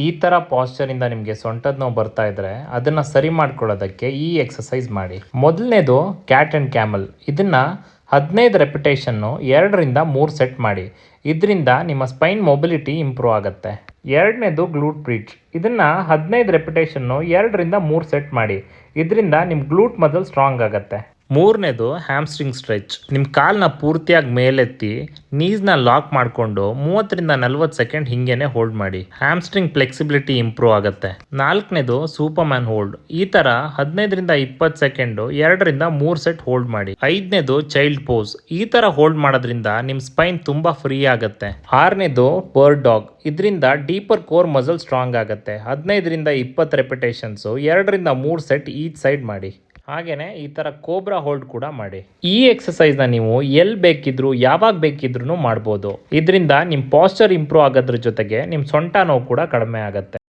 ಈ ಥರ ಪಾಸ್ಚರಿಂದ ನಿಮಗೆ ಸೊಂಟದ ನೋವು ಬರ್ತಾ ಇದ್ರೆ ಅದನ್ನು ಸರಿ ಮಾಡ್ಕೊಳ್ಳೋದಕ್ಕೆ ಈ ಎಕ್ಸಸೈಸ್ ಮಾಡಿ. ಮೊದಲನೇದು ಕ್ಯಾಟ್ ಆ್ಯಂಡ್ ಕ್ಯಾಮಲ್. ಇದನ್ನು 15 ರೆಪಿಟೇಷನ್ನು 2ರಿಂದ 3 ಸೆಟ್ ಮಾಡಿ. ಇದರಿಂದ ನಿಮ್ಮ ಸ್ಪೈನ್ ಮೊಬಿಲಿಟಿ ಇಂಪ್ರೂವ್ ಆಗುತ್ತೆ. ಎರಡನೇದು ಗ್ಲೂಟ್ ಬ್ರಿಡ್ಜ್. ಇದನ್ನು 15 ರೆಪಿಟೇಷನ್ನು 2ರಿಂದ 3 ಸೆಟ್ ಮಾಡಿ. ಇದರಿಂದ ನಿಮ್ಮ ಗ್ಲೂಟ್ ಮಸಲ್ ಸ್ಟ್ರಾಂಗ್ ಆಗುತ್ತೆ. ಮೂರನೇದು ಹ್ಯಾಮ್ಸ್ಟ್ರಿಂಗ್ ಸ್ಟ್ರೆಚ್. ನಿಮ್ಮ ಕಾಲನ್ನ ಪೂರ್ತಿಯಾಗಿ ಮೇಲೆತ್ತಿ ನೀಸ್ನ ಲಾಕ್ ಮಾಡಿಕೊಂಡು 30ರಿಂದ 40 ಸೆಕೆಂಡ್ ಹಿಂಗೇನೆ ಹೋಲ್ಡ್ ಮಾಡಿ. ಹ್ಯಾಮ್ಸ್ಟ್ರಿಂಗ್ ಫ್ಲೆಕ್ಸಿಬಿಲಿಟಿ ಇಂಪ್ರೂವ್ ಆಗುತ್ತೆ. ನಾಲ್ಕನೇದು ಸೂಪರ್ಮ್ಯಾನ್ ಹೋಲ್ಡ್. ಈ ಥರ 15ರಿಂದ 20 ಸೆಕೆಂಡು 2ರಿಂದ 3 ಸೆಟ್ ಹೋಲ್ಡ್ ಮಾಡಿ. ಐದನೇದು ಚೈಲ್ಡ್ ಪೋಸ್. ಈ ಥರ ಹೋಲ್ಡ್ ಮಾಡೋದ್ರಿಂದ ನಿಮ್ಮ ಸ್ಪೈನ್ ತುಂಬ ಫ್ರೀ ಆಗುತ್ತೆ. ಆರನೇದು ಬರ್ಡ್ ಡಾಗ್. ಇದರಿಂದ ಡೀಪರ್ ಕೋರ್ ಮಸಲ್ ಸ್ಟ್ರಾಂಗ್ ಆಗುತ್ತೆ. 15ರಿಂದ 20 ರೆಪಿಟೇಷನ್ಸು 2ರಿಂದ 3 ಸೆಟ್ ಈಚ್ ಸೈಡ್ ಮಾಡಿ. ಹಾಗೆಯೇ ಈ ಥರ ಕೋಬ್ರಾ ಹೋಲ್ಡ್ ಕೂಡ ಮಾಡಿ. ಈ ಎಕ್ಸಸೈಸ್ನ ನೀವು ಎಲ್ಲಿ ಬೇಕಿದ್ರೂ ಯಾವಾಗ ಬೇಕಿದ್ರೂ ಮಾಡ್ಬೋದು. ಇದರಿಂದ ನಿಮ್ಮ ಪಾಸ್ಚರ್ ಇಂಪ್ರೂವ್ ಆಗೋದ್ರ ಜೊತೆಗೆ ನಿಮ್ಮ ಸೊಂಟ ನೋವು ಕೂಡ ಕಡಿಮೆ ಆಗುತ್ತೆ.